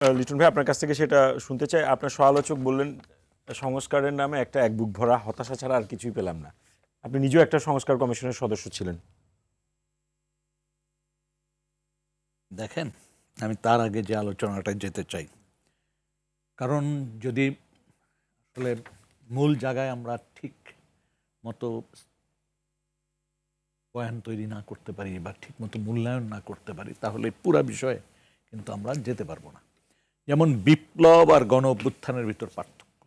লিটন ভাই, আপনার কাছ থেকে সেটা শুনতে চাই। আপনার সহ-আলোচক বললেন সংস্কারের নামে একটা এক বুক ভরা হতাশা ছাড়া আর কিছুই পেলাম না। আপনি নিজেও একটা সংস্কার কমিশনের সদস্য ছিলেন। দেখেন, আমি তার আগে যে আলোচনাটা যেতে চাই, কারণ যদি আসলে মূল জায়গায় আমরা ঠিক মতো বয়ান তৈরি না করতে পারি বা ঠিক মতো মূল্যায়ন না করতে পারি, তাহলে পুরা বিষয়ে কিন্তু আমরা যেতে পারবো না। যেমন বিপ্লব আর গণ অভ্যুত্থানের ভিতর পার্থক্য,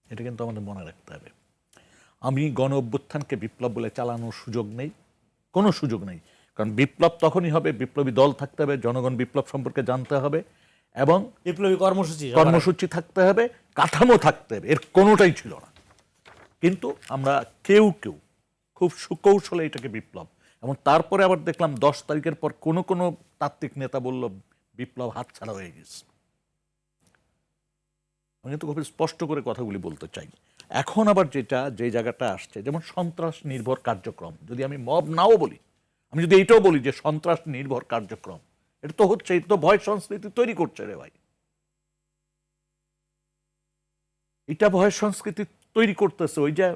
এটা কিন্তু আমাদের মনে রাখতে হবে। আমি গণ অভ্যুত্থানকে বিপ্লব বলে চালানোর সুযোগ নেই, কোনো সুযোগ নেই। কারণ বিপ্লব তখনই হবে, বিপ্লবী দল থাকতে হবে, জনগণ বিপ্লব সম্পর্কে জানতে হবে, এবং বিপ্লবী কর্মসূচি থাকতে হবে, কাঠামো থাকতে হবে। এর কোনোটাই ছিল না। কিন্তু আমরা কেউ কেউ খুব সুকৌশলে এটাকে বিপ্লব, এবং তারপরে আবার দেখলাম 10 তারিখের পর কোনো কোনো তাত্ত্বিক নেতা বলল বিপ্লব হাতছাড়া হয়ে গেছে। আমি কিন্তু খুব স্পষ্ট করে কথাগুলি বলতে চাই। এখন আবার যে জায়গাটা আসছে, যেমন সন্ত্রাস নির্ভর কার্যক্রম, যদি আমি মব নাও বলি, আমি যদি এইটাও বলি যে সন্ত্রাস নির্ভর কার্যক্রম, এটা তো হচ্ছে, এটা তো ভয় সংস্কৃতি তৈরি করছে রে ভাই। এটা ভয় সংস্কৃতি তৈরি করতেছে। ওই যে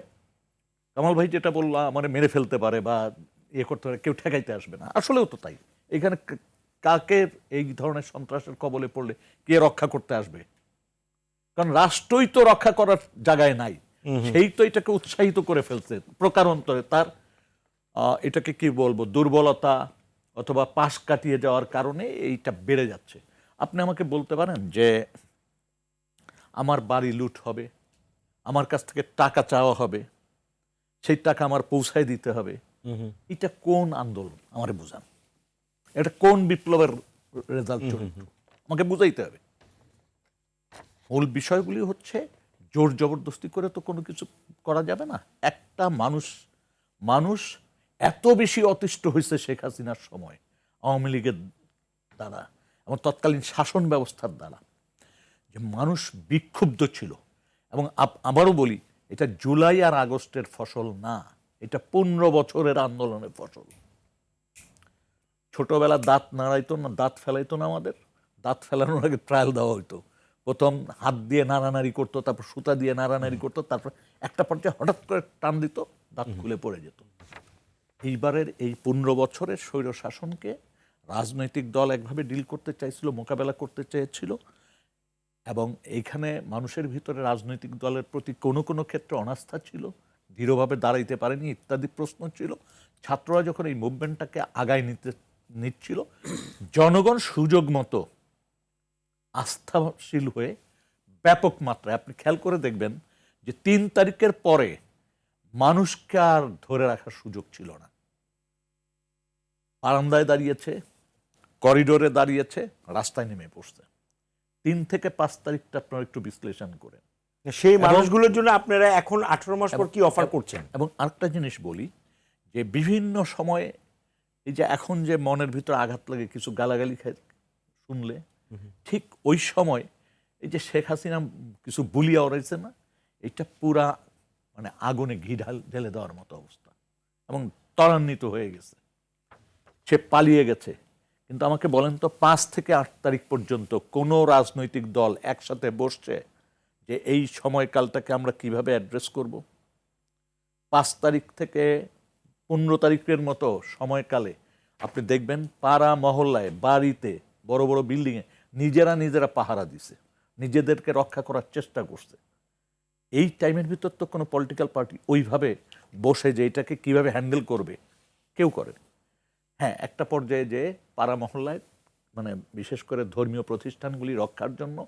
কামাল ভাই যেটা বললো, আমার মেরে ফেলতে পারে বা ইয়ে করতে পারে, কেউ ঠেকাইতে আসবে না। আসলেও তো তাই। এখানে কাকে এই ধরনের সন্ত্রাসের কবলে পড়লে কে রক্ষা করতে আসবে? কারণ রাষ্ট্রই তো রক্ষা করার জায়গায় নাই, সেই তো এটাকে উৎসাহিত করে ফেলছে প্রকারান্তরে। তার এটাকে কি বলবো, দুর্বলতা অথবা পাশ কাটিয়ে যাওয়ার কারণে এইটা বেড়ে যাচ্ছে। আপনি আমাকে বলতে পারেন যে আমার বাড়ি লুট হবে, আমার কাছ থেকে টাকা চাওয়া হবে, সেই টাকা আমার পৌঁছায় দিতে হবে, এটা কোন আন্দোলন? আমার বুঝান, এটা কোন বিপ্লবের রেজাল্ট? আমাকে বুঝাইতে হবে। মূল বিষয়গুলি হচ্ছে, জোর জবরদস্তি করে তো কোনো কিছু করা যাবে না। একটা মানুষ এত বেশি অতিষ্ঠ হয়েছে শেখ হাসিনার সময়, আওয়ামী লীগের দ্বারা এবং তৎকালীন শাসন ব্যবস্থার দ্বারা, যে মানুষ বিক্ষুব্ধ ছিল। এবং আবারও বলি, এটা জুলাই আর আগস্টের ফসল না, এটা 15 বছরের আন্দোলনের ফসল। ছোটবেলা দাঁত নাড়াইতো না, দাঁত ফেলাইতো না আমাদের। দাঁত ফেলানোর আগে ট্রায়াল দেওয়া হইতো। প্রথম হাত দিয়ে নাড়ানাড়ি করতো, তারপর সুতা দিয়ে নাড়ানাড়ি করতো, তারপর একটা পর্যায়ে হঠাৎ করে টান দিত, দাঁত খুলে পড়ে যেত। এইবারের এই 15 বছরের স্বৈর শাসনকে রাজনৈতিক দল একভাবে ডিল করতে চাইছিল, মোকাবেলা করতে চেয়েছিল, এবং এইখানে মানুষের ভিতরে রাজনৈতিক দলের প্রতি কোনো কোনো ক্ষেত্রে অনাস্থা ছিল, দৃঢ়ভাবে দাঁড়াইতে পারেনি ইত্যাদি প্রশ্ন ছিল। ছাত্ররা যখন এই মুভমেন্টটাকে আগায় নিচ্ছিল, জনগণ সুযোগ মতো আস্থাশীল হয়ে ব্যাপক মাত্রায়, আপনি খেয়াল করে দেখবেন যে 3 তারিখের পরে মানুষকে আর ধরে রাখার সুযোগ ছিল না। বারান্দায় দাঁড়িয়েছে, করিডোরে দাঁড়িয়েছে, রাস্তায় নেমে পড়ছে। 3 থেকে 5 তারিখটা আপনারা একটু বিশ্লেষণ করেন। সেই মানুষগুলোর জন্য আপনারা এখন 18 মাস পর কি অফার করছেন? এবং আরেকটা জিনিস বলি, যে বিভিন্ন সময়ে এই যে এখন যে মনের ভিতরে আঘাত লাগে কিছু গালাগালি শুনলে, ঠিক ওই সময় এই যে শেখ হাসিনা কিছু বুলিয়া ওড়াইছে না, এটা পুরা মানে আগুনে ঘি ঢেলে দেওয়ার মতো অবস্থা, এবং ত্বরান্বিত হয়ে গেছে, সে পালিয়ে গেছে। কিন্তু আমাকে বলেন তো, 5 থেকে 8 তারিখ পর্যন্ত কোনো রাজনৈতিক দল একসাথে বসছে যে এই সময়কালটাকে আমরা কিভাবে অ্যাড্রেস করব? 5 তারিখ থেকে 15 তারিখের মতো সময়কালে আপনি দেখবেন পাড়া মহল্লায়, বাড়িতে, বড় বড় বিল্ডিংয়ে নিজেরা পাহারা দিছে, নিজেদেরকে রক্ষা করার চেষ্টা করছে। এই টাইমের ভিতর তো কোনো পলিটিক্যাল পার্টি ওইভাবে বসে যে এটাকে কিভাবে হ্যান্ডেল করবে কেউ করে। হ্যাঁ, একটা পর্যায়ে যে পাড়া মহল্লায়, মানে বিশেষ করে ধর্মীয় প্রতিষ্ঠানগুলি রক্ষার জন্য,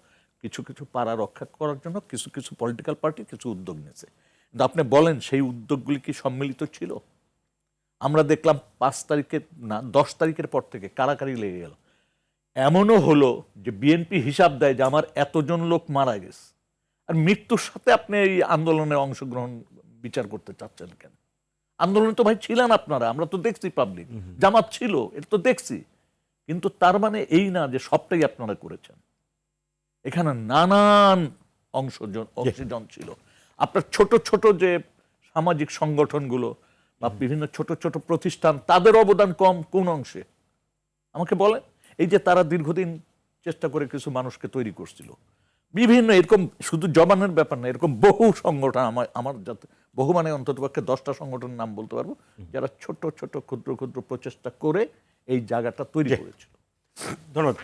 কিছু কিছু পাড়া রক্ষা করার জন্য কিছু কিছু পলিটিক্যাল পার্টি কিছু উদ্যোগ নিয়েছে। কিন্তু আপনি বলেন সেই উদ্যোগগুলি কি সম্মিলিত ছিল? আমরা দেখলাম 5 তারিখের না 10 তারিখের পর থেকে কারাকারি লেগে গেল। এমনও হলো যে বিএনপি হিসাব দেয় যে আমার এতজন লোক মারা গেছে, আর মৃত্যুর সাথে আপনি এই আন্দোলনে অংশগ্রহণ বিচার করতে চাচ্ছেন কেন? আন্দোলনে তো ভাই ছিলেন আপনারা, আমরা তো দেখছি, পাবলিক জামাত ছিল, এটা তো দেখছি। কিন্তু তার মানে এই না যে সবটাই আপনারা করেছেন। এখানে নানান অংশজন ছিল। আপনার ছোট ছোট যে সামাজিক সংগঠনগুলো বা বিভিন্ন ছোট ছোট প্রতিষ্ঠান, তাদের অবদান কম কোন অংশে? আমাকে বলেন। এই যে তারা দীর্ঘদিন চেষ্টা করে কিছু মানুষকে তৈরি করছিল। বিভিন্ন এরকম শুধু জবানের ব্যাপার না, এরকম বহু সংগঠন আমার যাতে বহু মানে অন্ততপক্ষে 10টা সংগঠনের নাম বলতে পারবো যারা ছোট ছোট ক্ষুদ্র ক্ষুদ্র প্রচেষ্টা করে এই জায়গাটা তৈরি করেছিল। ধন্যবাদ।